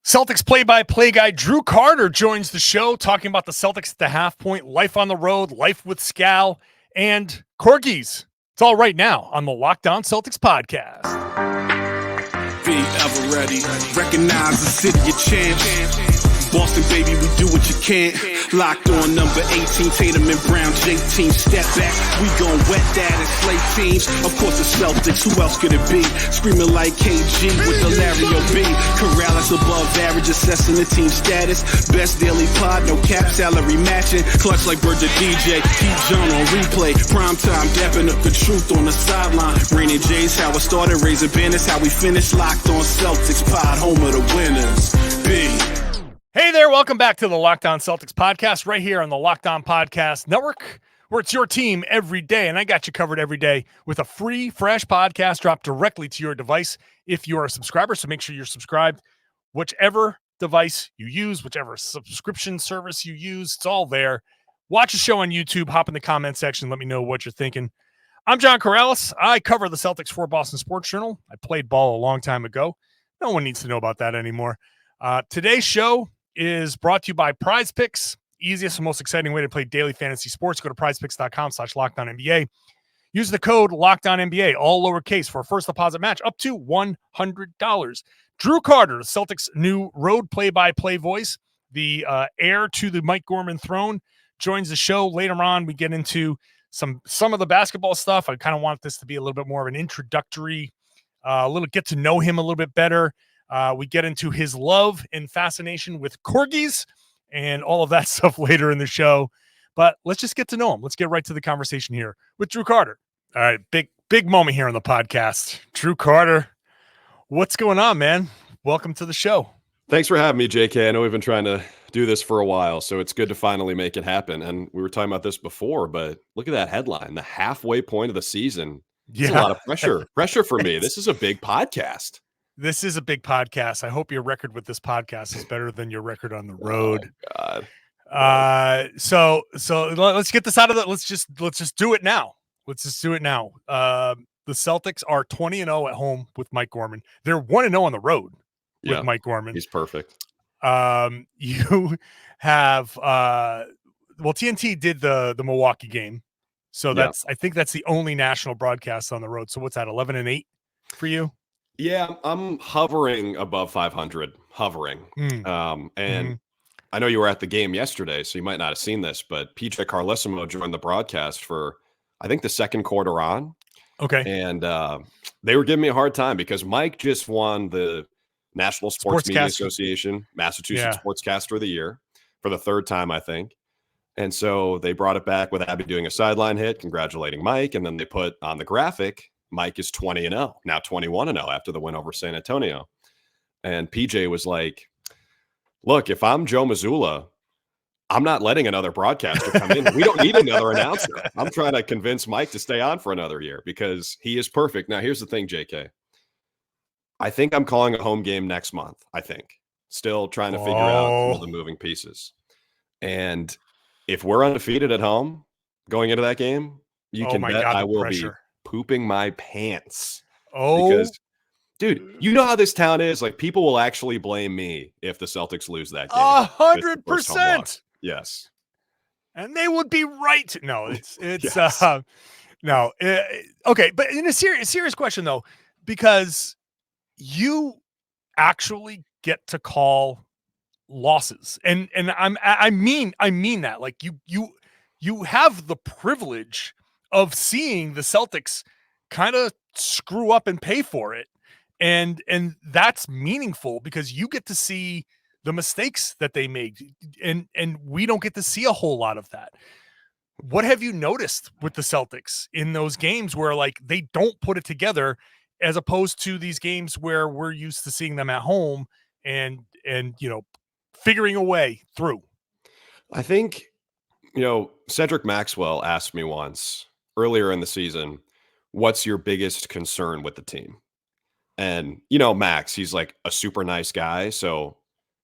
Celtics play-by-play guy Drew Carter joins the show talking about the Celtics at the half point, life on the road, life with Scal, and corgis. It's all right now on the Locked On Celtics podcast. Be ever ready. Recognize the city of champs. Boston, baby, we do what you can't. Locked on number 18, Tatum and Brown, J-team, step back. We gon' wet that and slay teams. Of course, the Celtics, who else could it be? Screaming like KG with the Larry O.B. Karalis above average, assessing the team status. Best daily pod, no cap, salary matching. Clutch like Bird the DJ, keep John on replay. Prime time, dapping up the truth on the sideline. Raining J's, how it started, raising banners, how we finished. Locked on Celtics pod, home of the winners. B. Hey there, welcome back to the Locked On Celtics podcast right here on the Locked On Podcast Network, where it's your team every day, and I got you covered every day with a free, fresh podcast dropped directly to your device if you are a subscriber, so make sure you're subscribed. Whichever device you use, whichever subscription service you use, it's all there. Watch the show on YouTube, hop in the comment section, let me know what you're thinking. I'm John Karalis. I cover the Celtics for Boston Sports Journal. I played ball a long time ago. No one needs to know about that anymore. Today's show is brought to you by PrizePicks, easiest and most exciting way to play daily fantasy sports. Go to prizepicks.com/LockedOnNBA. Use the code LockedOnNBA, all lowercase, for a first deposit match up to $100. Drew Carter, the Celtics' new road play-by-play voice, the heir to the Mike Gorman throne, joins the show. Later on, we get into some of the basketball stuff. I kind of want this to be a little bit more of an introductory, a little get to know him a little bit better. We get into his love and fascination with corgis and all of that stuff later in the show. But let's just get to know him. Let's get right to the conversation here with Drew Carter. All right, big moment here on the podcast. Drew Carter, what's going on, man? Welcome to the show. Thanks for having me, JK. I know we've been trying to do this for a while, so it's good to finally make it happen. And we were talking about this before, but look at that headline, the halfway point of the season. It's a lot of pressure for me. This is a big podcast. This is a big podcast. I hope your record with this podcast is better than your record on the road. Oh, God. So let's get this out of the. Let's just do it now. Let's just do it now. The Celtics are 20-0 at home with Mike Gorman. They're 1-0 on the road with Mike Gorman. He's perfect. You have TNT did the Milwaukee game, so I think that's the only national broadcast on the road. So what's that? 11-8 for you? Yeah, I'm hovering above 500, and I know you were at the game yesterday, so you might not have seen this, but PJ Carlesimo joined the broadcast for, I think, the second quarter on. Okay. And they were giving me a hard time because Mike just won the National Sports Media Association, Massachusetts Sportscaster of the Year for the third time, I think. And so they brought it back with Abby doing a sideline hit, congratulating Mike, and then they put on the graphic, Mike is 20-0, now 21-0 after the win over San Antonio. And PJ was like, look, if I'm Joe Mazzulla, I'm not letting another broadcaster come in. We don't need another announcer. I'm trying to convince Mike to stay on for another year because he is perfect. Now, here's the thing, JK. I think I'm calling a home game next month, I think. Still trying to figure out all the moving pieces. And if we're undefeated at home going into that game, you can bet I will be pooping my pants. Because, dude, you know how this town is. Like, people will actually blame me if the Celtics lose that game. 100%. Yes. And they would be right. No, it's Yes. Okay. But in a serious question though, because you actually get to call losses. And I mean that, like you have the privilege of seeing the Celtics kind of screw up and pay for it. And that's meaningful because you get to see the mistakes that they made. And we don't get to see a whole lot of that. What have you noticed with the Celtics in those games where like they don't put it together as opposed to these games where we're used to seeing them at home and figuring a way through? I think, Cedric Maxwell asked me once earlier in the season, what's your biggest concern with the team? And, Max, he's like a super nice guy. So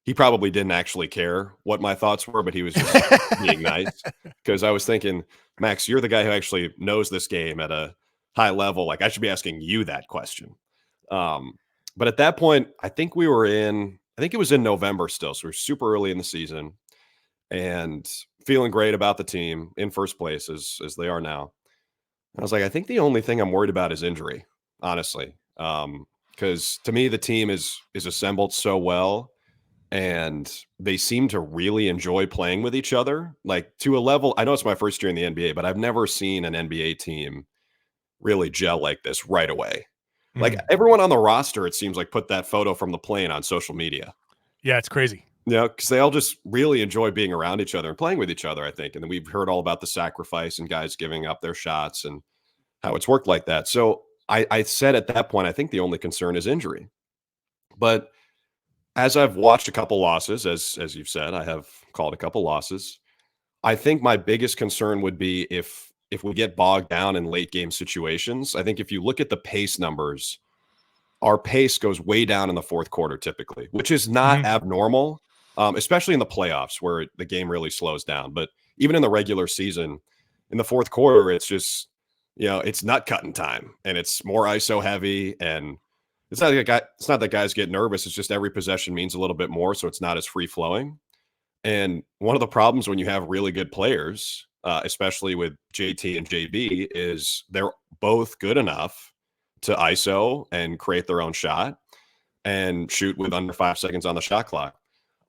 he probably didn't actually care what my thoughts were, but he was just being nice. Because I was thinking, Max, you're the guy who actually knows this game at a high level. Like, I should be asking you that question. But at that point, I think think it was in November still. So we're super early in the season and feeling great about the team in first place as they are now. I was like, I think the only thing I'm worried about is injury, honestly. Because to me, the team is assembled so well, and they seem to really enjoy playing with each other, like to a level. I know it's my first year in the NBA, but I've never seen an NBA team really gel like this right away. Like everyone on the roster, it seems like put that photo from the plane on social media. Yeah, it's crazy. Yeah, because they all just really enjoy being around each other and playing with each other, I think. And then we've heard all about the sacrifice and guys giving up their shots and how it's worked like that. So I said at that point, I think the only concern is injury. But as I've watched a couple losses, as you've said, I have called a couple losses. I think my biggest concern would be if we get bogged down in late game situations. I think if you look at the pace numbers, our pace goes way down in the fourth quarter typically, which is not abnormal. Especially in the playoffs where the game really slows down. But even in the regular season, in the fourth quarter, it's just, it's nut cutting time and it's more ISO heavy. And it's not that guys get nervous. It's just every possession means a little bit more. So it's not as free flowing. And one of the problems when you have really good players, especially with JT and JB, is they're both good enough to ISO and create their own shot and shoot with under 5 seconds on the shot clock.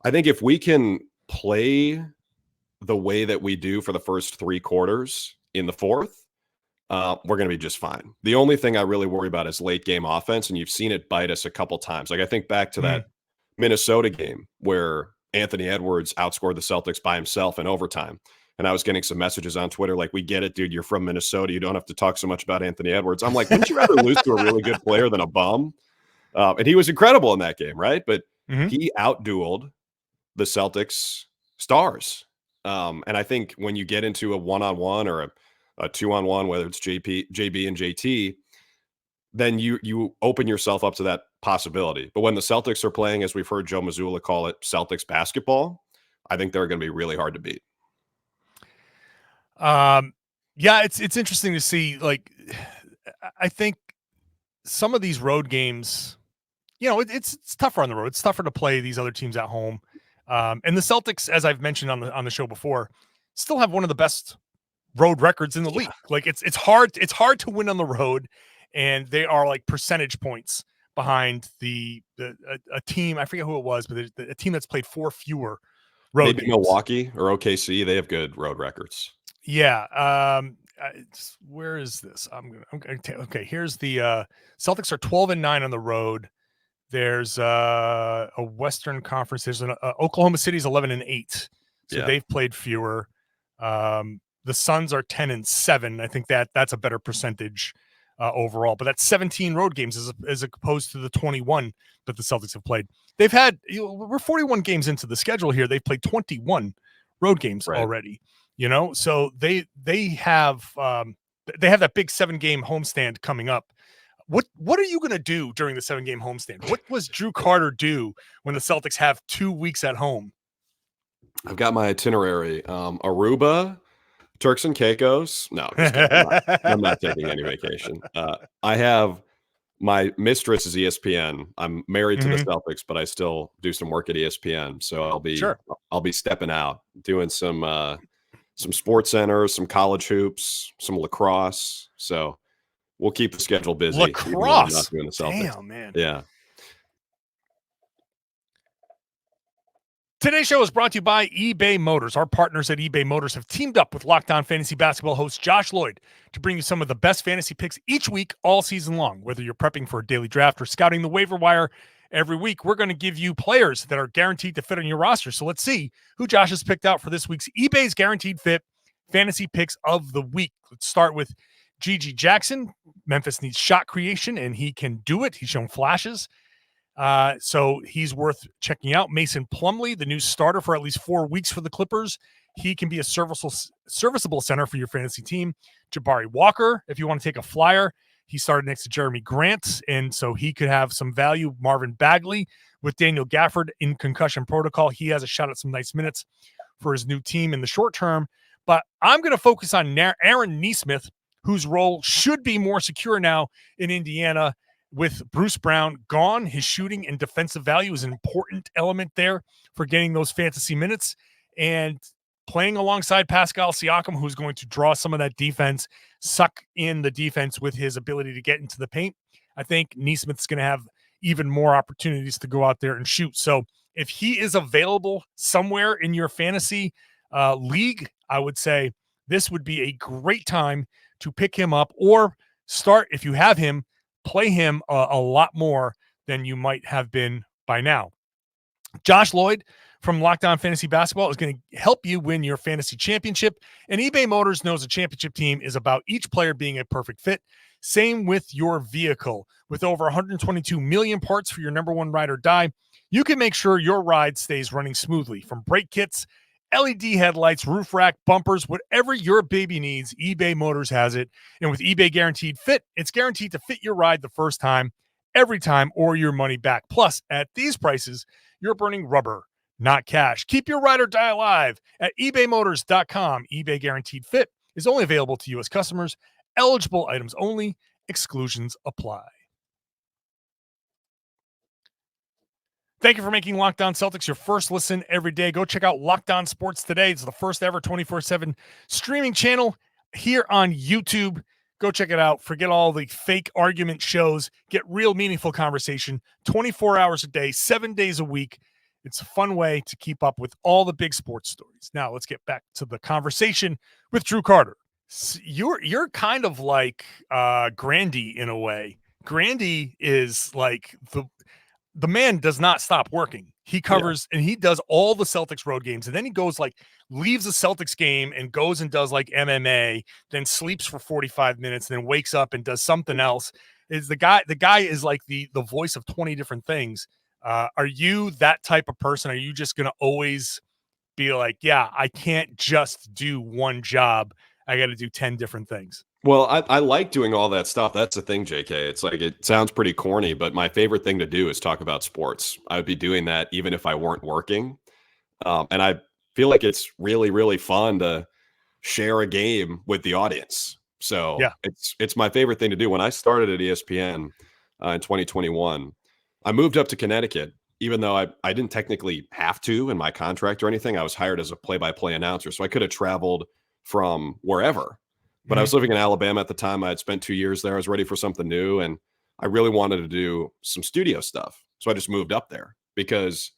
I think if we can play the way that we do for the first 3 quarters in the fourth, we're going to be just fine. The only thing I really worry about is late game offense, and you've seen it bite us a couple times. Like I think back to that Minnesota game where Anthony Edwards outscored the Celtics by himself in overtime. And I was getting some messages on Twitter like, we get it, dude. You're from Minnesota. You don't have to talk so much about Anthony Edwards. I'm like, wouldn't you rather lose to a really good player than a bum? And he was incredible in that game, right? But he outdueled the Celtics stars. And I think when you get into a one-on-one or a two-on-one, whether it's JB and JT, then you open yourself up to that possibility. But when the Celtics are playing, as we've heard Joe Mazzulla call it, Celtics basketball, I think they're going to be really hard to beat. Yeah, it's interesting to see. Like, I think some of these road games, it's tougher on the road. It's tougher to play these other teams at home. And the Celtics, as I've mentioned on the show before, still have one of the best road records in the league. Like it's hard to win on the road, and they are like percentage points behind a team. I forget who it was, but a team that's played 4 fewer road games. Milwaukee or OKC, they have good road records. Yeah. Where is this? Okay. Here's the Celtics are 12-9 on the road. There's a Western Conference. There's Oklahoma City's 11-8. So they've played fewer. The Suns are 10-7. I think that's a better percentage overall. But that's 17 road games as opposed to the 21 that the Celtics have played. They've had we're 41 games into the schedule here. They've played 21 road games already. So they have that big 7-game homestand coming up. What are you going to do during the 7-game homestand? What was Drew Carter do when the Celtics have 2 weeks at home? I've got my itinerary. Aruba, Turks and Caicos. No, I'm not taking any vacation. I have my mistress is ESPN. I'm married to the Celtics, but I still do some work at ESPN. So I'll be stepping out, doing some sports centers, some college hoops, some lacrosse. So we'll keep the schedule busy. Lacrosse. Not doing the Celtics. Damn, man. Yeah. Today's show is brought to you by eBay Motors. Our partners at eBay Motors have teamed up with Locked On Fantasy Basketball host Josh Lloyd to bring you some of the best fantasy picks each week, all season long. Whether you're prepping for a daily draft or scouting the waiver wire every week, we're going to give you players that are guaranteed to fit on your roster. So let's see who Josh has picked out for this week's eBay's Guaranteed Fit Fantasy Picks of the Week. Let's start with Gigi Jackson. Memphis needs shot creation, and he can do it. He's shown flashes. So he's worth checking out. Mason Plumlee, the new starter for at least 4 weeks for the Clippers. He can be a serviceable center for your fantasy team. Jabari Walker, if you want to take a flyer, he started next to Jeremy Grant, and so he could have some value. Marvin Bagley with Daniel Gafford in concussion protocol. He has a shot at some nice minutes for his new team in the short term. But I'm going to focus on Aaron Nesmith, whose role should be more secure now in Indiana. with Bruce Brown gone, his shooting and defensive value is an important element there for getting those fantasy minutes. And playing alongside Pascal Siakam, who's going to draw some of that defense, suck in the defense with his ability to get into the paint, I think Nesmith's going to have even more opportunities to go out there and shoot. So if he is available somewhere in your fantasy league, I would say this would be a great time to pick him up, or start, if you have him, play him a lot more than you might have been by now. Josh Lloyd from Locked On Fantasy Basketball is going to help you win your fantasy championship. And eBay Motors knows a championship team is about each player being a perfect fit. Same with your vehicle. With over 122 million parts for your number one ride or die, you can make sure your ride stays running smoothly. From brake kits, LED headlights, roof rack, bumpers, whatever your baby needs, eBay Motors has it. And with eBay Guaranteed Fit, it's guaranteed to fit your ride the first time, every time, or your money back. Plus, at these prices, you're burning rubber, not cash. Keep your ride or die alive at ebaymotors.com. eBay Guaranteed Fit is only available to U.S. customers. Eligible items only. Exclusions apply. Thank you for making Locked On Celtics your first listen every day. Go check out Locked On Sports Today. It's the first ever 24/7 streaming channel here on YouTube. Go check it out. Forget all the fake argument shows. Get real meaningful conversation 24 hours a day, 7 days a week. It's a fun way to keep up with all the big sports stories. Now let's get back to the conversation with Drew Carter. You're kind of like Grandy in a way. Grandy is like the man does not stop working. He covers and he does all the Celtics road games. And then he goes leaves the Celtics game and goes and does MMA, then sleeps for 45 minutes, then wakes up and does something else. The guy is like the voice of 20 different things. Are you that type of person? Are you just going to always be like, yeah, I can't just do one job. I got to do 10 different things. Well, I like doing all that stuff. That's the thing, JK. It's like, it sounds pretty corny, but my favorite thing to do is talk about sports. I would be doing that even if I weren't working. And I feel like it's really, really fun to share a game with the audience. So yeah, it's my favorite thing to do. When I started at ESPN in 2021, I moved up to Connecticut, even though I didn't technically have to in my contract or anything. I was hired as a play-by-play announcer, so I could have traveled from wherever. But I was living in Alabama at the time. I had spent 2 years there. I was ready for something new, and I really wanted to do some studio stuff. So I just moved up there because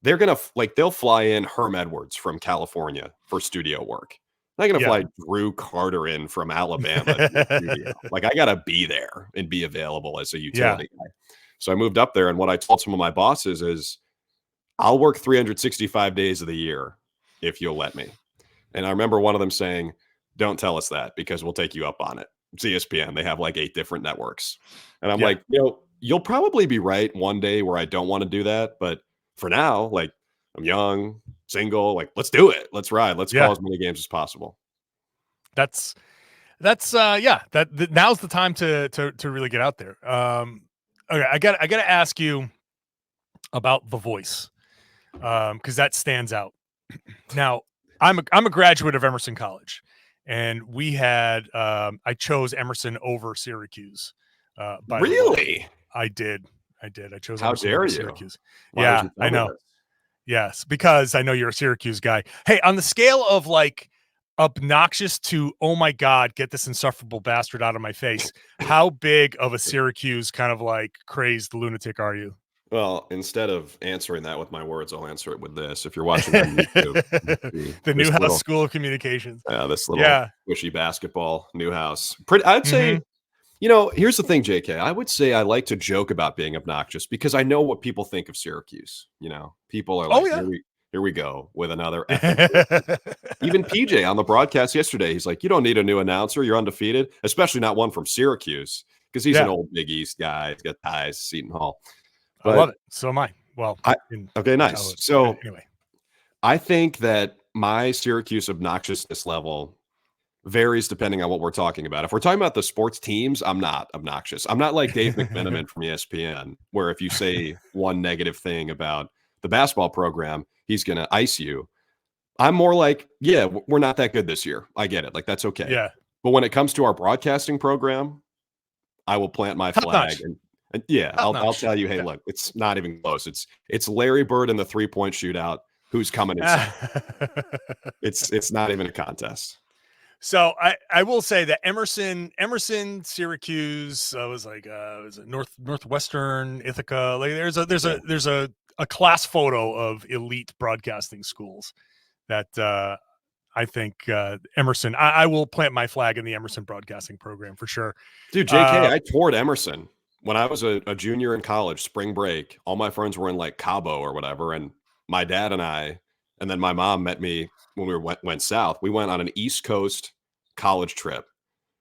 they're going to they'll fly in Herm Edwards from California for studio work. They're going to fly Drew Carter in from Alabama to the studio. I got to be there and be available as a utility guy. So I moved up there, and what I told some of my bosses is, I'll work 365 days of the year if you'll let me. And I remember one of them saying, don't tell us that because we'll take you up on it. It's ESPN. They have 8 different networks. And I'm like, you'll probably be right one day where I don't want to do that. But for now, I'm young, single, let's do it. Let's ride. Let's call as many games as possible. That's now's the time to really get out there. Okay. I got to ask you about the voice. Cause that stands out. Now I'm a graduate of Emerson College. And we had, I chose Emerson over Syracuse. Really? I did. I chose How Emerson dare over you? Syracuse. Why yeah, I know. This? Yes, because I know you're a Syracuse guy. Hey, on the scale of obnoxious to, oh my God, get this insufferable bastard out of my face, how big of a Syracuse kind of crazed lunatic are you? Well, instead of answering that with my words, I'll answer it with this. If you're watching on YouTube, the Newhouse School of Communications. Yeah, this little squishy basketball Newhouse. I'd say, here's the thing, JK. I would say I like to joke about being obnoxious because I know what people think of Syracuse. People are like, here we go with another. Even PJ on the broadcast yesterday, he's like, you don't need a new announcer. You're undefeated, especially not one from Syracuse because he's an old Big East guy. He's got ties, Seton Hall. But I love it. So am I. Well, okay, nice. So anyway, I think that my Syracuse obnoxiousness level varies depending on what we're talking about. If we're talking about the sports teams, I'm not obnoxious. I'm not like Dave McMenamin from ESPN, where if you say one negative thing about the basketball program, he's going to ice you. I'm more like, we're not that good this year. I get it. That's okay. Yeah. But when it comes to our broadcasting program, I will plant my flag Yeah, I'll Top-notch. tell you, hey, look, it's not even close. It's Larry Bird in the 3-point shootout. Who's coming in second? It's not even a contest. So I will say that Emerson, Syracuse was like was it Northwestern, Ithaca. Like there's a class photo of elite broadcasting schools that I think Emerson. I will plant my flag in the Emerson broadcasting program for sure. Dude, JK, I toured Emerson when I was a junior in college. Spring break, all my friends were in like Cabo or whatever, and my dad and I, and then my mom met me when we went south. We went on an East Coast college trip,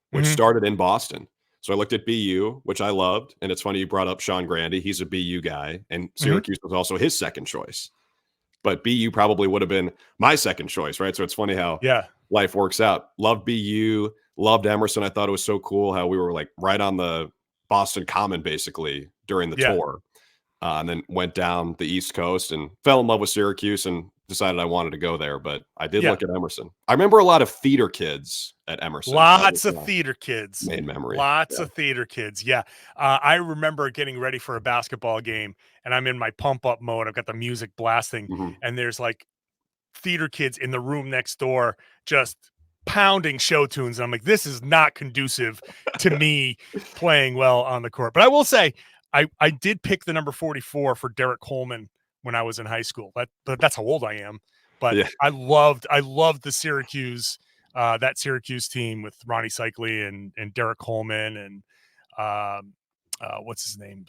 which started in Boston. So I looked at BU, which I loved. And it's funny you brought up Sean Grandy. He's a BU guy. And Syracuse was also his second choice. But BU probably would have been my second choice, right? So it's funny how life works out. Loved BU, loved Emerson. I thought it was so cool how we were like right on the Boston Common basically during the tour. And then went down the East Coast and fell in love with Syracuse and decided I wanted to go there. But I did look at Emerson. I remember a lot of theater kids at Emerson. Lots of theater kids. Main memory. Lots of theater kids. Yeah. I remember getting ready for a basketball game and I'm in my pump up mode. I've got the music blasting and there's like theater kids in the room next door just pounding show tunes. And I'm like, this is not conducive to me playing well on the court. But I will say, I did pick the number 44 for Derek Coleman when I was in high school. That's how old I am. But I loved the Syracuse, that Syracuse team with Ronnie Cycli and Derek Coleman and what's his name?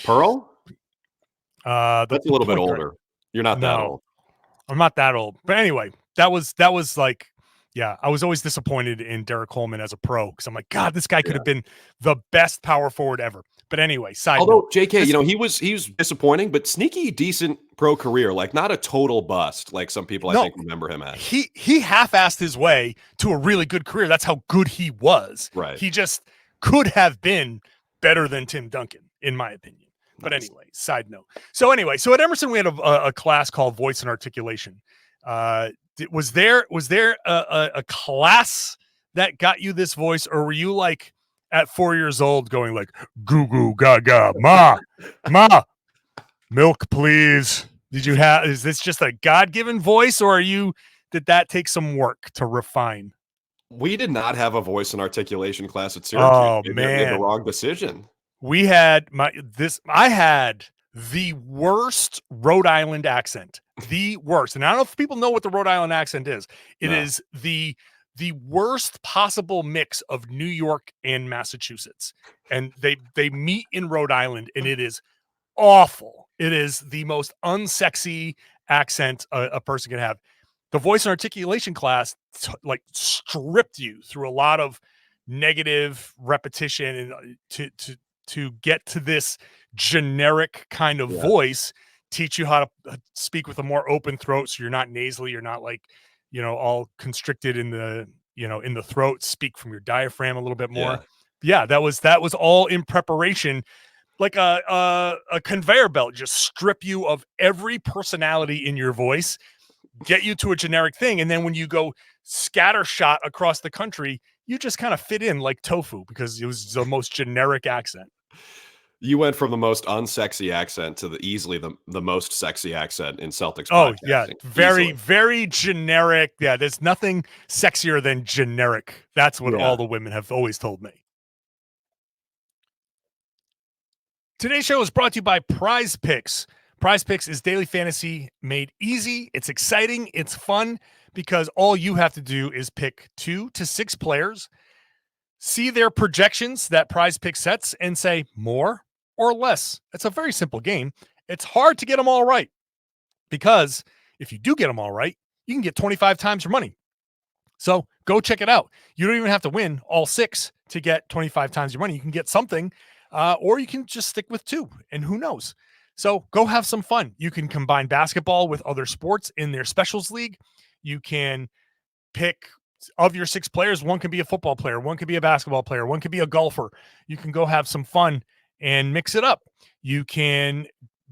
Pearl? That's a little bit older. You're not that old. I'm not that old. But anyway, that was like, I was always disappointed in Derek Coleman as a pro because I'm like, God, this guy could have been the best power forward ever. But anyway, although JK, he was disappointing, but sneaky decent pro career, like not a total bust, like some people I think remember him as. He half-assed his way to a really good career. That's how good he was. Right. He just could have been better than Tim Duncan, in my opinion. But anyway, side note. So at Emerson, we had a class called Voice and Articulation. Was there a class that got you this voice, or were you like at 4 years old going like goo goo gaga ma milk please? Is this just a God-given voice, or did that take some work to refine? We did not have a voice and articulation class at Syracuse. Oh Maybe man, I made the wrong decision. I had the worst Rhode Island accent. The worst. And I don't know if people know what the Rhode Island accent is. It is the worst possible mix of New York and Massachusetts. And they meet in Rhode Island and it is awful. It is the most unsexy accent a person can have. The voice and articulation class like stripped you through a lot of negative repetition and to get to this generic kind of voice, teach you how to speak with a more open throat. So you're not nasally. You're not like, all constricted in the throat, speak from your diaphragm a little bit more. Yeah. That was all in preparation, like a conveyor belt, just strip you of every personality in your voice, get you to a generic thing. And then when you go scattershot across the country, you just kind of fit in like tofu because it was the most generic accent. You went from the most unsexy accent to easily the most sexy accent in Celtics. Oh, yeah. Very, very generic. Yeah, there's nothing sexier than generic. That's what all the women have always told me. Today's show is brought to you by PrizePicks. PrizePicks is daily fantasy made easy. It's exciting. It's fun because all you have to do is pick 2 to 6 players, see their projections that PrizePicks sets, and say more or less. It's a very simple game. It's hard to get them all right because if you do get them all right, you can get 25 times your money. So go check it out. You don't even have to win all 6 to get 25 times your money. You can get something, or you can just stick with 2, and who knows? So go have some fun. You can combine basketball with other sports in their specials league. You can pick of your 6 players. One can be a football player. One could be a basketball player. One could be a golfer. You can go have some fun and mix it up. You can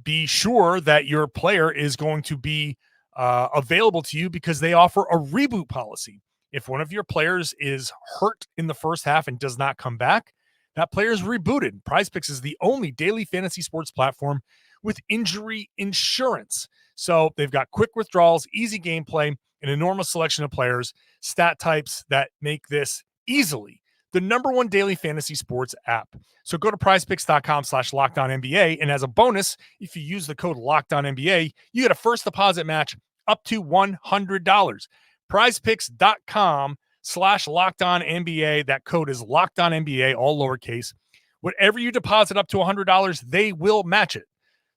be sure that your player is going to be available to you because they offer a reboot policy. If one of your players is hurt in the first half and does not come back, that player is rebooted. PrizePicks is the only daily fantasy sports platform with injury insurance. So they've got quick withdrawals, easy gameplay, an enormous selection of players, stat types that make this easily the number one daily fantasy sports app. So go to prizepicks.com/LockedOnNBA. And as a bonus, if you use the code LockedOnNBA, you get a first deposit match up to $100. prizepicks.com/LockedOnNBA. That code is LockedOnNBA, all lowercase. Whatever you deposit up to $100, they will match it.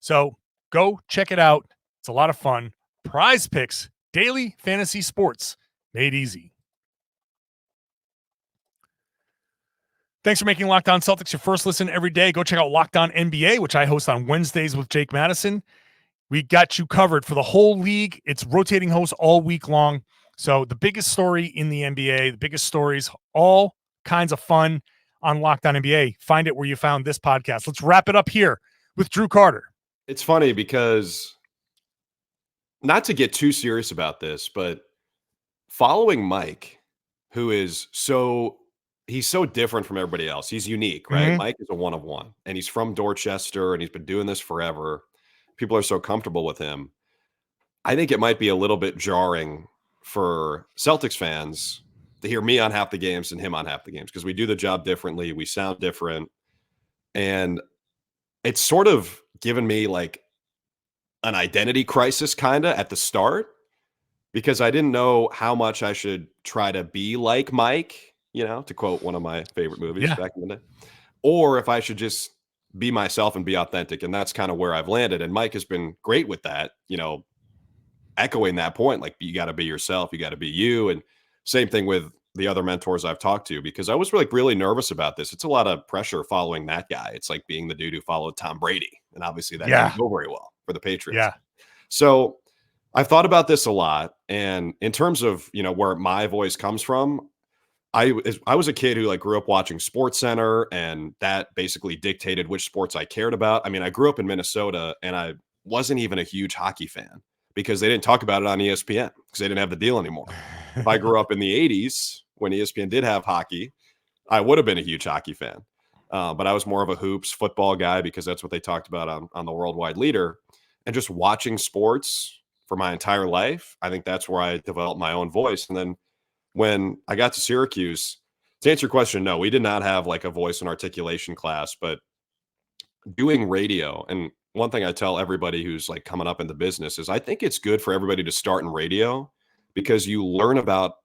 So go check it out. It's a lot of fun. PrizePicks, daily fantasy sports made easy. Thanks for making Locked On Celtics your first listen every day. Go check out Locked On NBA, which I host on Wednesdays with Jake Madison. We got you covered for the whole league. It's rotating hosts all week long. So the biggest story in the NBA, the biggest stories, all kinds of fun on Locked On NBA. Find it where you found this podcast. Let's wrap it up here with Drew Carter. It's funny because, not to get too serious about this, but following Mike, who is he's so different from everybody else. He's unique, right? Mm-hmm. Mike is a one of one, and he's from Dorchester, and he's been doing this forever. People are so comfortable with him. I think it might be a little bit jarring for Celtics fans to hear me on half the games and him on half the games, because we do the job differently. We sound different. And it's sort of given me like an identity crisis kind of at the start, because I didn't know how much I should try to be like Mike, to quote one of my favorite movies back in the day, or if I should just be myself and be authentic. And that's kind of where I've landed. And Mike has been great with that, echoing that point, like, you got to be yourself, you got to be you. And same thing with the other mentors I've talked to, because I was really nervous about this. It's a lot of pressure following that guy. It's like being the dude who followed Tom Brady. And obviously that didn't go very well for the Patriots. Yeah. So I've thought about this a lot. And in terms of, where my voice comes from, I was a kid who grew up watching SportsCenter, and that basically dictated which sports I cared about. I mean, I grew up in Minnesota, and I wasn't even a huge hockey fan because they didn't talk about it on ESPN because they didn't have the deal anymore. If I grew up in the 80s when ESPN did have hockey, I would have been a huge hockey fan. But I was more of a hoops football guy because that's what they talked about on the Worldwide Leader. And just watching sports for my entire life, I think that's where I developed my own voice. And then when I got to Syracuse, to answer your question, no, we did not have a voice and articulation class, but doing radio. And one thing I tell everybody who's coming up in the business is I think it's good for everybody to start in radio, because you learn about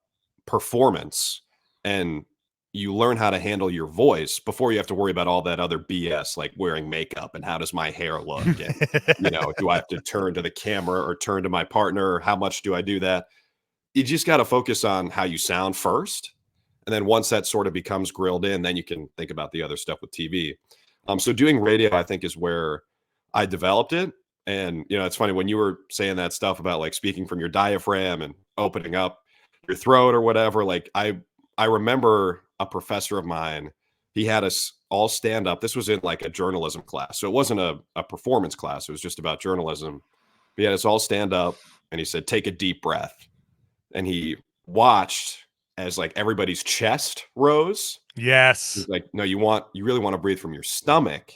performance and you learn how to handle your voice before you have to worry about all that other BS, like wearing makeup and how does my hair look? And, do I have to turn to the camera or turn to my partner? Or how much do I do that? You just got to focus on how you sound first. And then once that sort of becomes grilled in, then you can think about the other stuff with TV. So doing radio, I think, is where I developed it. And, it's funny when you were saying that stuff about speaking from your diaphragm and opening up your throat or whatever, I remember a professor of mine, he had us all stand up. This was in a journalism class. So it wasn't a performance class. It was just about journalism. He had us all stand up and he said, take a deep breath. And he watched as everybody's chest rose. Yes. He's like, no, you really want to breathe from your stomach,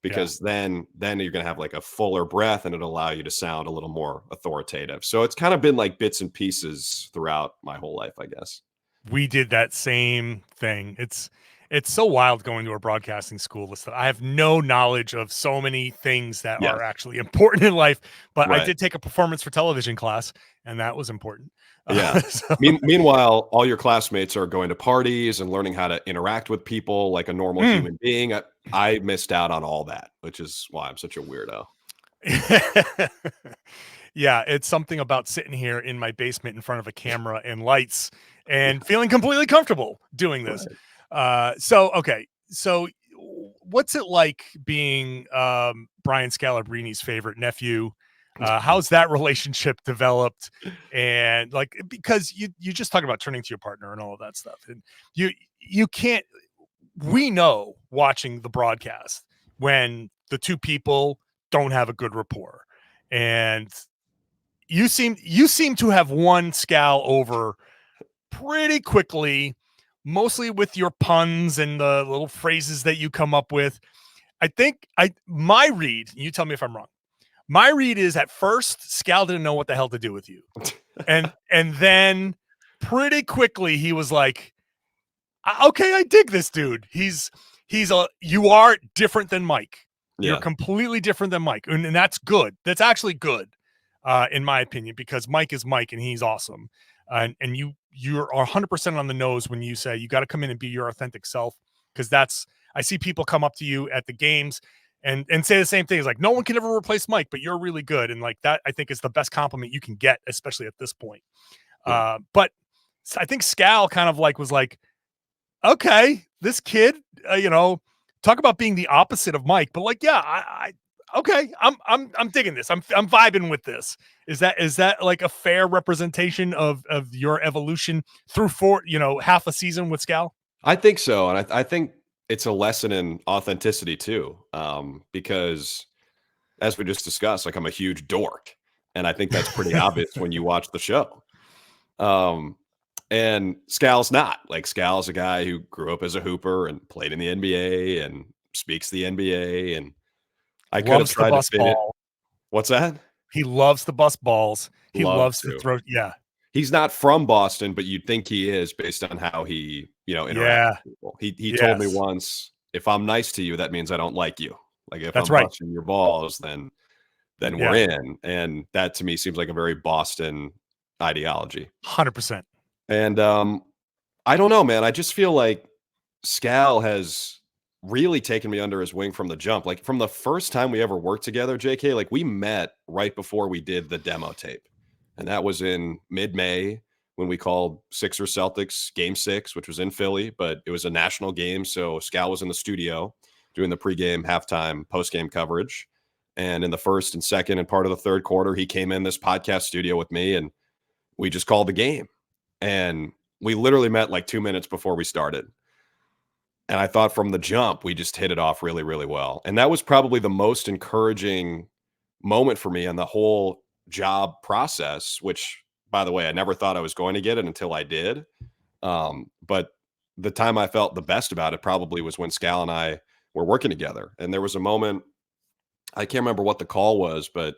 because then you're going to have a fuller breath and it'll allow you to sound a little more authoritative. So it's kind of been bits and pieces throughout my whole life, I guess. We did that same thing. It's so wild going to a broadcasting school. I have no knowledge of so many things that are actually important in life, but I did take a performance for television class, and that was important. Yeah. Meanwhile, all your classmates are going to parties and learning how to interact with people like a normal human being. I missed out on all that, which is why I'm such a weirdo. Yeah, it's something about sitting here in my basement in front of a camera and lights and feeling completely comfortable doing this. Right. So what's it like being Brian Scalabrine's favorite nephew? How's that relationship developed? And because you just talk about turning to your partner and all of that stuff, and you can't. We know watching the broadcast when the two people don't have a good rapport, and you seem to have won Scal over pretty quickly mostly with your puns and the little phrases that you come up with. I think my read, you tell me if I'm wrong. My read is at first, Scal didn't know what the hell to do with you. And then pretty quickly he was like, okay, I dig this dude. You are different than Mike. Yeah. You're completely different than Mike. And that's good. That's actually good, in my opinion, because Mike is Mike and he's awesome. And you're 100% on the nose when you say you got to come in and be your authentic self. Because I see people come up to you at the games and say the same thing. It's like, no one can ever replace Mike, but you're really good. And like that, I think is the best compliment you can get, especially at this point. Yeah. But I think Scal kind of like was like, okay, this kid, talk about being the opposite of Mike, but like, yeah, okay, I'm digging this. I'm vibing with this. Is that like a fair representation of your evolution through half a season with Scal? I think so. And I think it's a lesson in authenticity too. Because as we just discussed, like I'm a huge dork. And I think that's pretty obvious when you watch the show. And Scal's not. Like Scal's a guy who grew up as a hooper and played in the NBA and speaks the NBA. And I could have tried to fit it. What's that? He loves to bust balls. He loves to throw. Yeah. He's not from Boston, but you'd think he is based on how he, interacts with people. He told me once, if I'm nice to you, that means I don't like you. Like if I'm busting your balls, then we're in. And that to me seems like a very Boston ideology. 100%. And I don't know, man. I just feel like Scal has really taken me under his wing from the jump. Like from the first time we ever worked together, JK, like we met right before we did the demo tape. And that was in mid-May when we called Sixers Celtics Game 6, which was in Philly, but it was a national game. So Scal was in the studio doing the pregame, halftime, postgame coverage. And in the first and second and part of the third quarter, he came in this podcast studio with me and we just called the game. And we literally met like 2 minutes before we started. And I thought from the jump, we just hit it off really, really well. And that was probably the most encouraging moment for me on the whole job process, which, by the way, I never thought I was going to get it until I did. But the time I felt the best about it probably was when Scal and I were working together. And there was a moment, I can't remember what the call was, but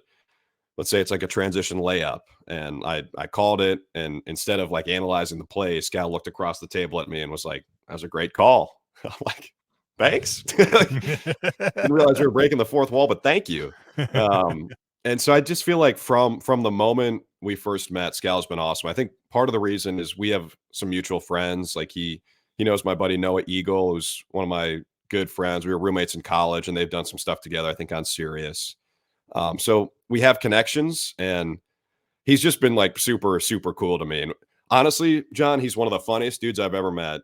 let's say it's like a transition layup. And I called it. And instead of like analyzing the play, Scal looked across the table at me and was like, that was a great call. I'm like, thanks. Didn't realize we were breaking the fourth wall, but thank you. And so I just feel like from the moment we first met, Scal's been awesome. I think part of the reason is we have some mutual friends. Like he knows my buddy Noah Eagle, who's one of my good friends. We were roommates in college, and they've done some stuff together, I think, on Sirius. So we have connections, and he's just been like super, super cool to me. And honestly, John, he's one of the funniest dudes I've ever met,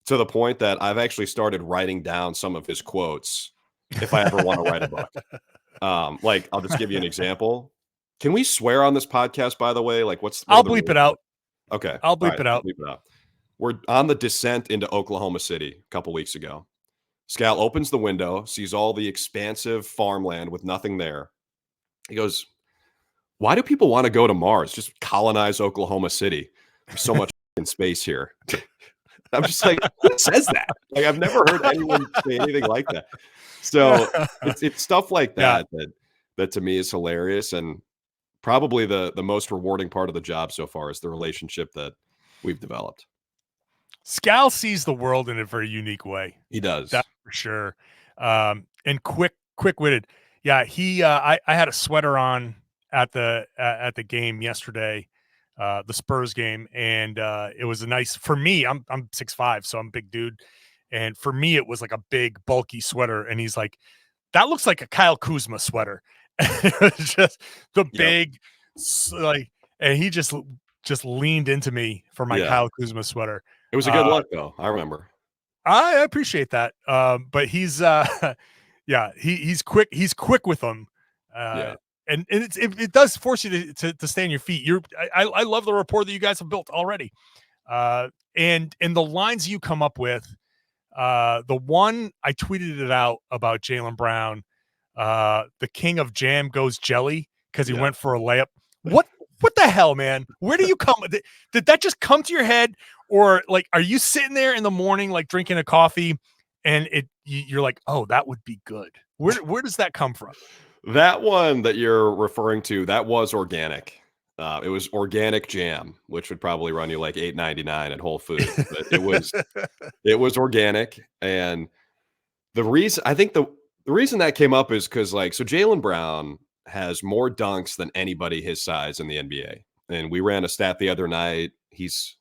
to the point that I've actually started writing down some of his quotes if I ever want to write a book. Like I'll just give you an example. Can we swear on this podcast, by the way? Like I'll bleep it out. Okay. I'll bleep it out. We're on the descent into Oklahoma City a couple weeks ago. Scal opens the window, sees all the expansive farmland with nothing there. He goes, why do people want to go to Mars? Just colonize Oklahoma City. There's so much in space here. I'm just like, who says that? Like, I've never heard anyone say anything like that. So it's stuff like that, that to me is hilarious. And probably the most rewarding part of the job so far is the relationship that we've developed. Scal sees the world in a very unique way. He does. That's for sure. And quick-witted. Yeah, I had a sweater on at the game yesterday, the Spurs game, and it was a nice, for me, I'm 6'5", so I'm a big dude, and for me it was like a big bulky sweater, and he's like, that looks like a Kyle Kuzma sweater. It was just the big, like, and he just leaned into me for my Kyle Kuzma sweater. It was a good look though, I remember. I appreciate that, but he's he's quick with them. And it does force you to stay on your feet. I love the rapport that you guys have built already. And the lines you come up with, the one I tweeted it out about Jaylen Brown, the king of jam goes jelly because he went for a layup. What the hell, man? Where do you come? Did that just come to your head, Or like, are you sitting there in the morning, like drinking a coffee and you're like, oh, that would be good. Where does that come from? That one that you're referring to, that was organic. It was organic jam, which would probably run you like $8.99 at Whole Foods. But it was organic. And the reason I think the reason that came up is because so Jaylen Brown has more dunks than anybody his size in the NBA. And we ran a stat the other night. He's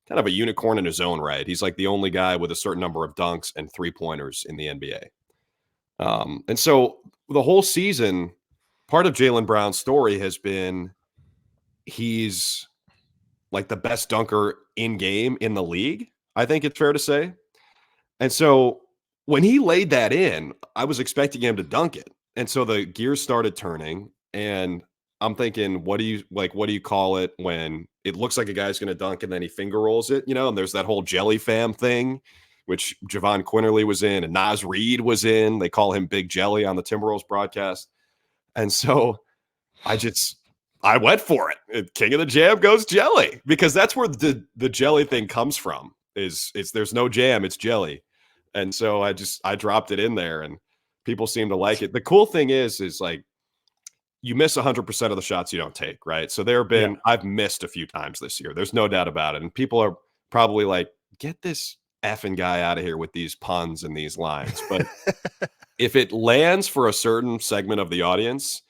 kind of a unicorn in his own right. He's like the only guy with a certain number of dunks and 3-pointers in the NBA. And so the whole season, part of Jaylen Brown's story has been he's like the best dunker in game in the league, I think it's fair to say. And so when he laid that in, I was expecting him to dunk it. And so the gears started turning, and I'm thinking, what do you call it when it looks like a guy's going to dunk and then he finger rolls it, and there's that whole jelly fam thing, which Javon Quinterly was in and Naz Reid was in. They call him Big Jelly on the Timberwolves broadcast. And so I went for it. King of the Jam goes jelly, because that's where the jelly thing comes from. Is there's no jam, it's jelly. And so I dropped it in there, and people seem to like it. The cool thing is like you miss 100% of the shots you don't take, right? So I've missed a few times this year. There's no doubt about it. And people are probably like, get this effing guy out of here with these puns and these lines. But if it lands for a certain segment of the audience,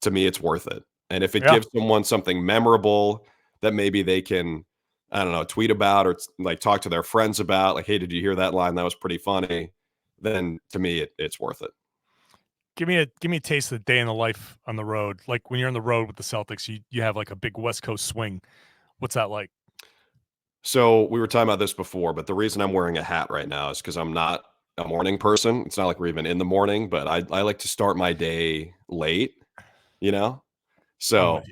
to me, it's worth it. And if it gives someone something memorable that maybe they can, I don't know, tweet about or like talk to their friends about, like, hey, did you hear that line? That was pretty funny. Then to me, it's worth it. Give me a taste of the day in the life on the road. Like when you're on the road with the Celtics, you have like a big West Coast swing. What's that like? So we were talking about this before, but the reason I'm wearing a hat right now is because I'm not a morning person. It's not like we're even in the morning, but I like to start my day late, So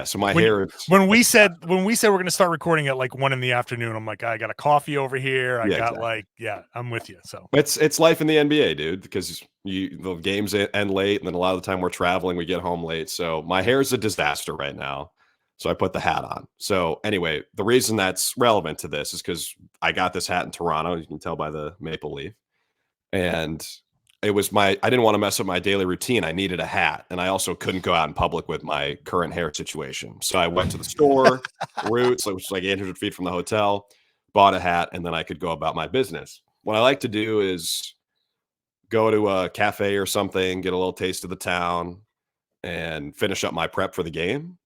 so my hair. When we said we're going to start recording at like 1 PM, I'm like, I got a coffee over here. I'm with you. So it's life in the NBA, dude, because the games end late, and then a lot of the time we're traveling, we get home late. So my hair is a disaster right now. So I put the hat on. So anyway, the reason that's relevant to this is because I got this hat in Toronto. You can tell by the maple leaf. And it was I didn't want to mess up my daily routine. I needed a hat. And I also couldn't go out in public with my current hair situation. So I went to the store, Roots, which was like 800 feet from the hotel, bought a hat, and then I could go about my business. What I like to do is go to a cafe or something, get a little taste of the town, and finish up my prep for the game.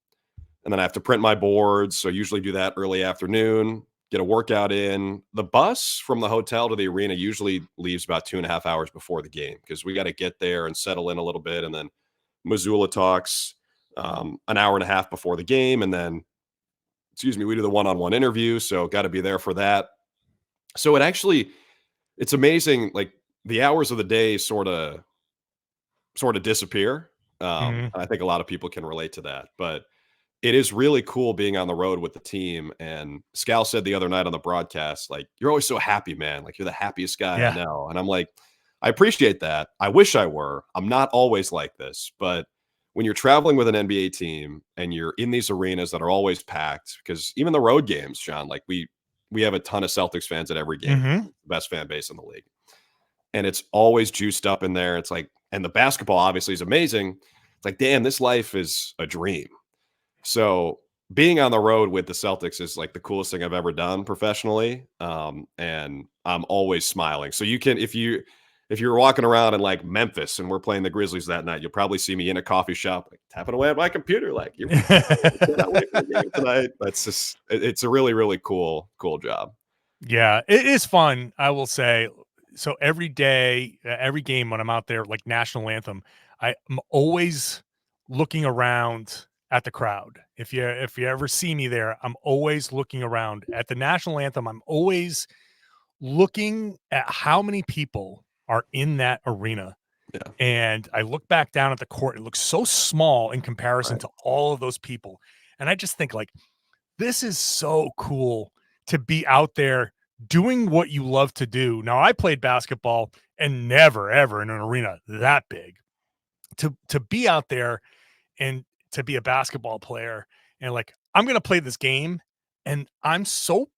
And then I have to print my boards. So I usually do that early afternoon, get a workout in. The bus from the hotel to the arena usually leaves about 2.5 hours before the game, because we got to get there and settle in a little bit. And then Missoula talks an hour and a half before the game. And then, we do the one-on-one interview. So got to be there for that. So it's amazing. Like the hours of the day sort of disappear. And I think a lot of people can relate to that, but it is really cool being on the road with the team. And Scal said the other night on the broadcast, like, you're always so happy, man. Like, you're the happiest guy I know. And I'm like, I appreciate that. I wish I were. I'm not always like this. But when you're traveling with an NBA team and you're in these arenas that are always packed, because even the road games, John, like we have a ton of Celtics fans at every game, best fan base in the league. And it's always juiced up in there. It's like, and the basketball obviously is amazing. It's like, damn, this life is a dream. So being on the road with the Celtics is like the coolest thing I've ever done professionally. And I'm always smiling. So you can, if you're walking around in like Memphis and we're playing the Grizzlies that night, you'll probably see me in a coffee shop, like tapping away at my computer. Like, you cannot wait for the game tonight. It's a really, really cool job. Yeah, it is fun, I will say. So every day, every game when I'm out there, like national anthem, I'm always looking around at the crowd. If you ever see me there, I'm always looking around at the national anthem. I'm always looking at how many people are in that arena. Yeah. And I look back down at the court. It looks so small in comparison to all of those people. And I just think, like, this is so cool to be out there doing what you love to do. Now, I played basketball and never, ever in an arena that big. To be out there and to be a basketball player and like, I'm going to play this game, and I'm so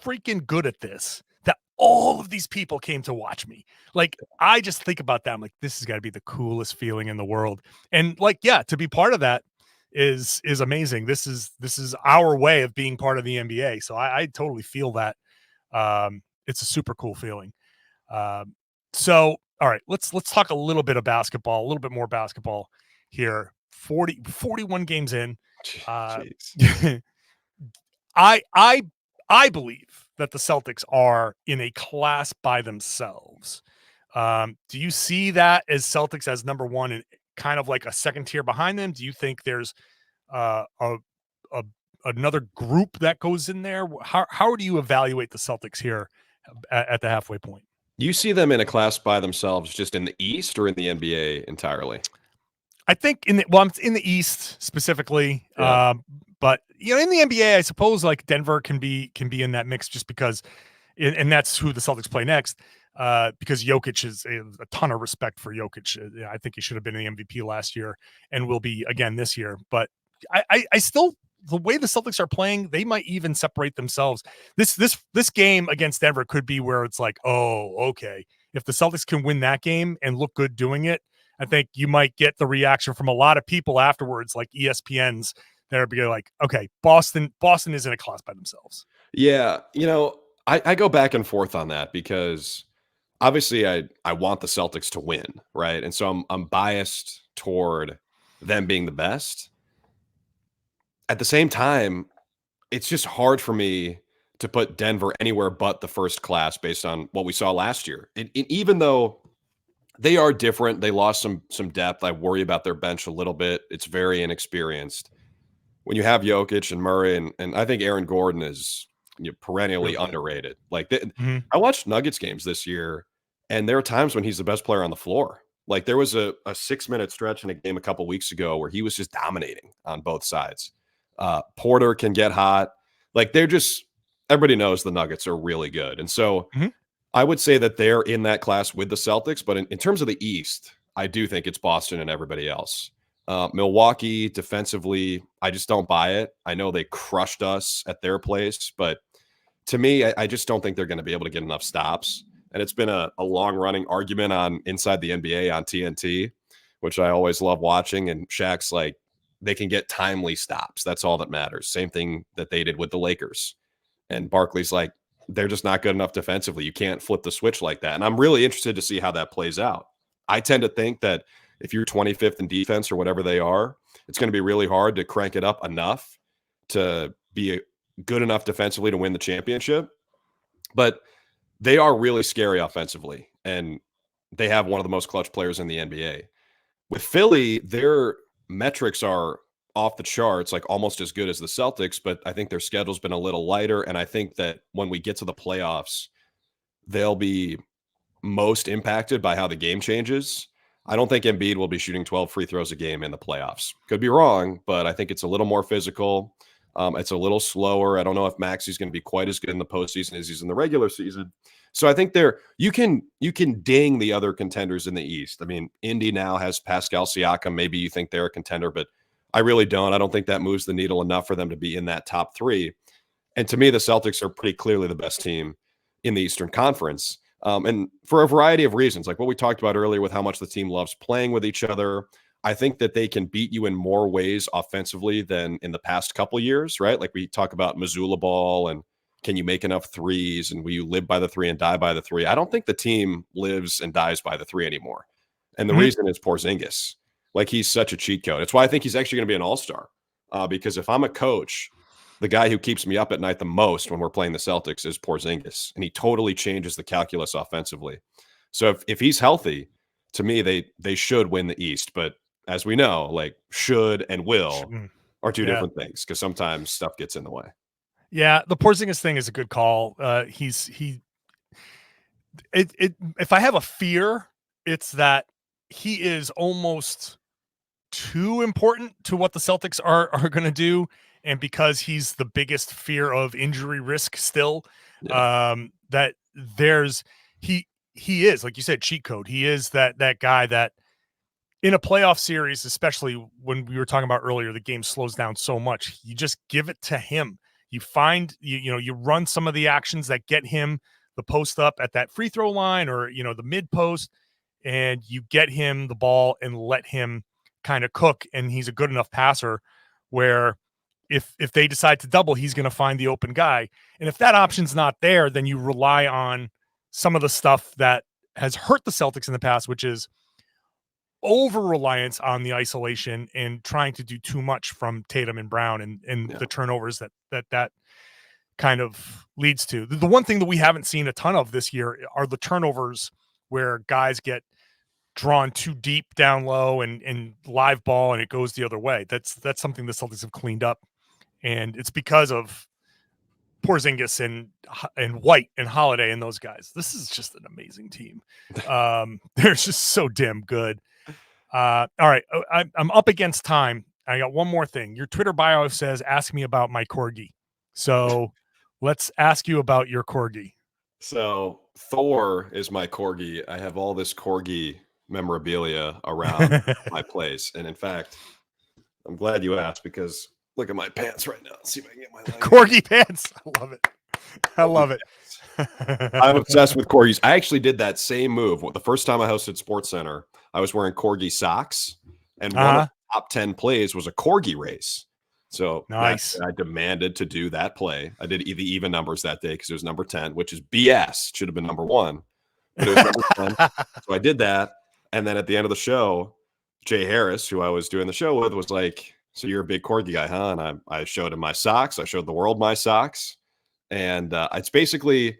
freaking good at this that all of these people came to watch me. Like, I just think about that. I'm like, this has got to be the coolest feeling in the world. And like, yeah, to be part of that is amazing. This is our way of being part of the NBA. So I totally feel that. It's a super cool feeling. So, all right, let's talk a little bit of basketball, a little bit more basketball here. 41 games in. I believe that the Celtics are in a class by themselves. Do you see that as Celtics as number one and kind of like a second tier behind them? Do you think there's another group that goes in there? How do you evaluate the Celtics here at the halfway point? You see them in a class by themselves, just in the East or in the NBA entirely? I think in the East specifically. Yeah. But in the NBA, I suppose like Denver can be in that mix just because, and that's who the Celtics play next. Because Jokic is a ton of respect for Jokic. I think he should have been in the MVP last year and will be again this year. But I still, the way the Celtics are playing, they might even separate themselves. This game against Denver could be where it's like, oh, okay, if the Celtics can win that game and look good doing it, I think you might get the reaction from a lot of people afterwards, like ESPN's. They're like, okay, Boston is in a class by themselves. Yeah, I go back and forth on that because obviously I want the Celtics to win, right? And so I'm biased toward them being the best. At the same time, it's just hard for me to put Denver anywhere but the first class based on what we saw last year. And even though they are different, they lost some depth. I worry about their bench a little bit. It's very inexperienced. When you have Jokic and Murray, and I think Aaron Gordon is perennially underrated. Like I watched Nuggets games this year, and there are times when he's the best player on the floor. Like there was a 6-minute stretch in a game a couple weeks ago where he was just dominating on both sides. Porter can get hot. Like everybody knows the Nuggets are really good. And so I would say that they're in that class with the Celtics. But in terms of the East, I do think it's Boston and everybody else. Milwaukee defensively, I just don't buy it. I know they crushed us at their place, but to me, I just don't think they're going to be able to get enough stops. And it's been a long-running argument on Inside the NBA on TNT, which I always love watching. And Shaq's like, they can get timely stops. That's all that matters. Same thing that they did with the Lakers. And Barkley's like, they're just not good enough defensively. You can't flip the switch like that. And I'm really interested to see how that plays out. I tend to think that if you're 25th in defense or whatever they are, it's going to be really hard to crank it up enough to be good enough defensively to win the championship. But they are really scary offensively, and they have one of the most clutch players in the NBA. With Philly, their metrics are off the charts, like almost as good as the Celtics, but I think their schedule's been a little lighter, and I think that when we get to the playoffs, they'll be most impacted by how the game changes. I don't think Embiid will be shooting 12 free throws a game in the playoffs. Could be wrong, but I think it's a little more physical. It's a little slower. I don't know if Maxi's going to be quite as good in the postseason as he's in the regular season. So I think you can ding the other contenders in the East. I mean, Indy now has Pascal Siakam. Maybe you think they're a contender, but I really don't. I don't think that moves the needle enough for them to be in that top three. And to me, the Celtics are pretty clearly the best team in the Eastern Conference. And for a variety of reasons, like what we talked about earlier with how much the team loves playing with each other. I think that they can beat you in more ways offensively than in the past couple years, right? Like we talk about Missoula ball and can you make enough threes and will you live by the three and die by the three? I don't think the team lives and dies by the three anymore. And the reason is Porzingis. Like he's such a cheat code. It's why I think he's actually going to be an all-star. Because if I'm a coach, the guy who keeps me up at night the most when we're playing the Celtics is Porzingis. And he totally changes the calculus offensively. So if he's healthy, to me, they should win the East. But as we know, like should and will are two different things because sometimes stuff gets in the way. Yeah, the Porzingis thing is a good call. If I have a fear, it's that he is almost too important to what the Celtics are going to do, and because he's the biggest fear of injury risk still, that he is, like you said, cheat code. He is that guy that in a playoff series, especially when we were talking about earlier, the game slows down so much. You just give it to him. You find, you run some of the actions that get him the post up at that free throw line or, the mid post, and you get him the ball and let him kind of cook. And he's a good enough passer where if they decide to double, he's going to find the open guy. And if that option's not there, then you rely on some of the stuff that has hurt the Celtics in the past, which is over-reliance on the isolation and trying to do too much from Tatum and Brown and the turnovers that kind of leads to. The one thing that we haven't seen a ton of this year are the turnovers where guys get drawn too deep down low and live ball and it goes the other way. That's something the Celtics have cleaned up, and it's because of Porzingis and White and Holiday and those guys. This is just an amazing team. They're just so damn good. All right, I'm up against time. I got one more thing. Your Twitter bio says, ask me about my corgi. So let's ask you about your corgi. So Thor is my corgi. I have all this corgi memorabilia around my place. And in fact, I'm glad you asked because look at my pants right now. Let's see if I can get my corgi pants. I love it. I love it. I'm obsessed with corgis. I actually did that same move. The first time I hosted Sports Center, I was wearing corgi socks, and one of the top 10 plays was a corgi race. So nice. I demanded to do that play. I did the even numbers that day because it was number 10, which is BS. Should have been number 1, but it was number 10. So I did that, and then at the end of the show, Jay Harris, who I was doing the show with, was like, "So you're a big corgi guy, huh?" And I showed him my socks. I showed the world my socks, and it's basically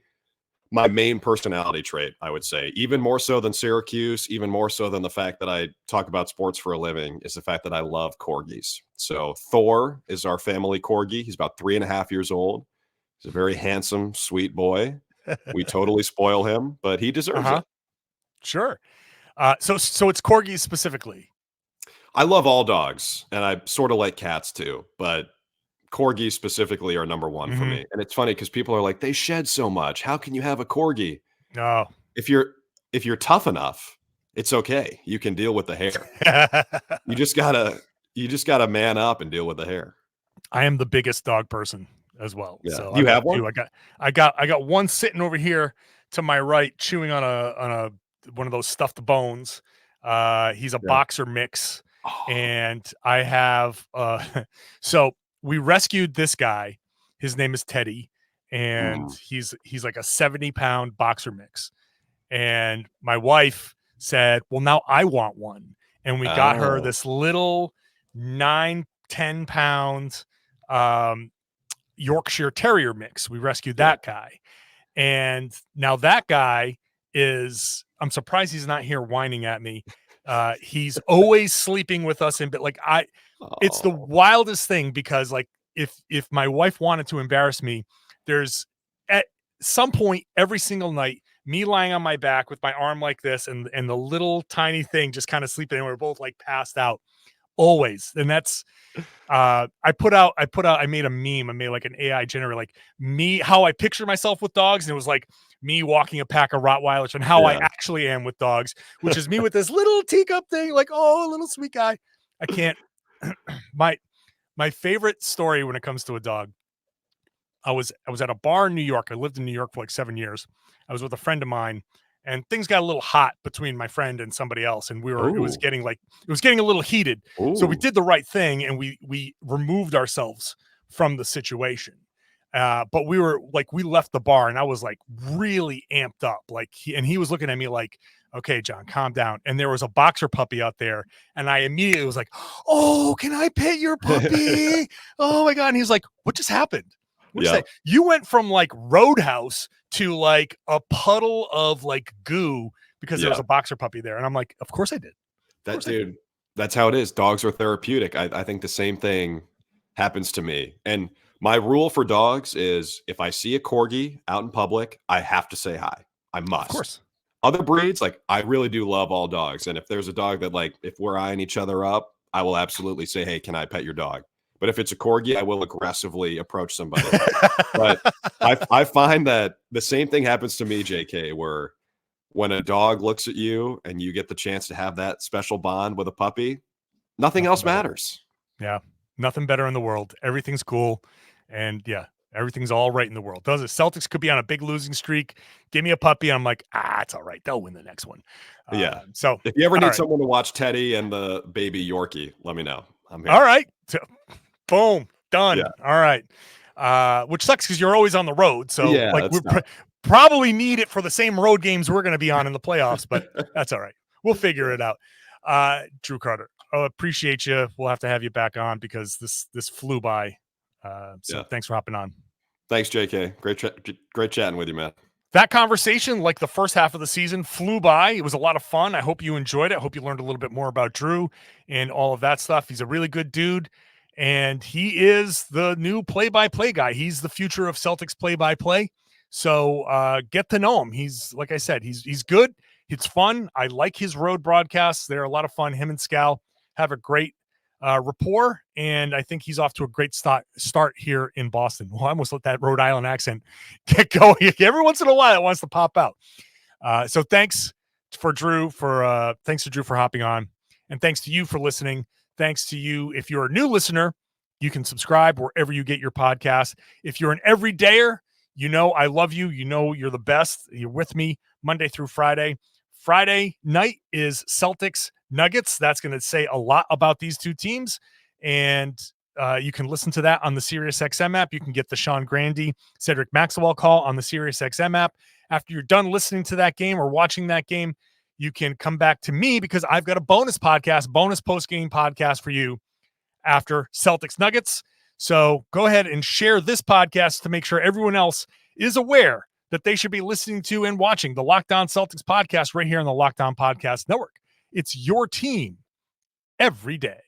my main personality trait, I would say, even more so than Syracuse, even more so than the fact that I talk about sports for a living, is the fact that I love corgis. So Thor is our family corgi. He's about 3.5 years old. He's a very handsome, sweet boy. We totally spoil him, but he deserves it. Sure. So it's corgis specifically. I love all dogs, and I sort of like cats too, but corgis specifically are number 1 for me. And it's funny because people are like, they shed so much. How can you have a corgi? No. If you're tough enough, it's okay. You can deal with the hair. You just gotta man up and deal with the hair. I am the biggest dog person as well. Yeah. So you have one? I got one sitting over here to my right, chewing on a one of those stuffed bones. He's a boxer mix. And I have so we rescued this guy. His name is Teddy, and he's like a 70-pound boxer mix. And my wife said, well, now I want one. And we got her this little 9-10 pound Yorkshire Terrier mix. We rescued that guy. And now that guy is, I'm surprised he's not here whining at me. He's always sleeping with us in bed. Like it's the wildest thing because like if my wife wanted to embarrass me, there's at some point every single night me lying on my back with my arm like this and the little tiny thing just kind of sleeping, and we're both like passed out always. And that's I made a meme. I made like an AI generator, like me, how I picture myself with dogs, and it was like me walking a pack of Rottweilers and how I actually am with dogs, which is me with this little teacup thing, like, oh, a little sweet guy. I can't. My favorite story when it comes to a dog, I was at a bar in New York. I lived in New York for like 7 years. I was with a friend of mine, and things got a little hot between my friend and somebody else, and it was getting a little heated. So we did the right thing, and we removed ourselves from the situation. But we left the bar, and I was like really amped up, like he was looking at me like, okay, John, calm down. And there was a boxer puppy out there, and I immediately was like, oh, can I pet your puppy? Oh my God. And he was like, what just happened? You went from like Roadhouse to like a puddle of like goo because there was a boxer puppy there. And I'm like, of course I did. That's how it is. Dogs are therapeutic. I think the same thing happens to me. And my rule for dogs is if I see a corgi out in public, I have to say hi. I must. Of course. Other breeds, like I really do love all dogs. And if there's a dog that like, if we're eyeing each other up, I will absolutely say, hey, can I pet your dog? But if it's a corgi, I will aggressively approach somebody. But I find that the same thing happens to me, JK, where when a dog looks at you and you get the chance to have that special bond with a puppy, nothing else matters. Yeah. Nothing better in the world. Everything's cool. And yeah, Everything's all right in the world. Does it? Celtics could be on a big losing streak. Give me a puppy. I'm like, it's all right. They'll win the next one. Yeah. So if you ever need someone to watch Teddy and the baby Yorkie, let me know. I'm here. All right. Boom. Done. Yeah. All right. Which sucks because you're always on the road. So like we probably need it for the same road games we're going to be on in the playoffs, but that's all right. We'll figure it out. Drew Carter, appreciate you. We'll have to have you back on because this flew by. Thanks for hopping on. Thanks, JK. Great chatting with you, man. That conversation, like the first half of the season, flew by. It was a lot of fun. I hope you enjoyed it. I hope you learned a little bit more about Drew and all of that stuff. He's a really good dude, and he is the new play-by-play guy. He's the future of Celtics play-by-play. So get to know him. He's, like I said, he's good. It's fun. I like his road broadcasts. They're a lot of fun. Him and Scal have a great rapport, and I think he's off to a great start here in Boston. Well, I almost let that Rhode Island accent get going. Every once in a while it wants to pop out. So thanks to Drew for hopping on, and thanks to you for listening. Thanks to you. If you're a new listener, you can subscribe wherever you get your podcast. If you're an everydayer, I love you. You're the best. You're with me Monday through Friday. Friday night is Celtics Nuggets. That's going to say a lot about these two teams. And you can listen to that on the SiriusXM app. You can get the Sean Grandy, Cedric Maxwell call on the SiriusXM app. After you're done listening to that game or watching that game, you can come back to me because I've got a bonus post-game podcast for you after Celtics Nuggets. So go ahead and share this podcast to make sure everyone else is aware that they should be listening to and watching the Locked On Celtics podcast right here on the Locked On Podcast Network. It's your team every day.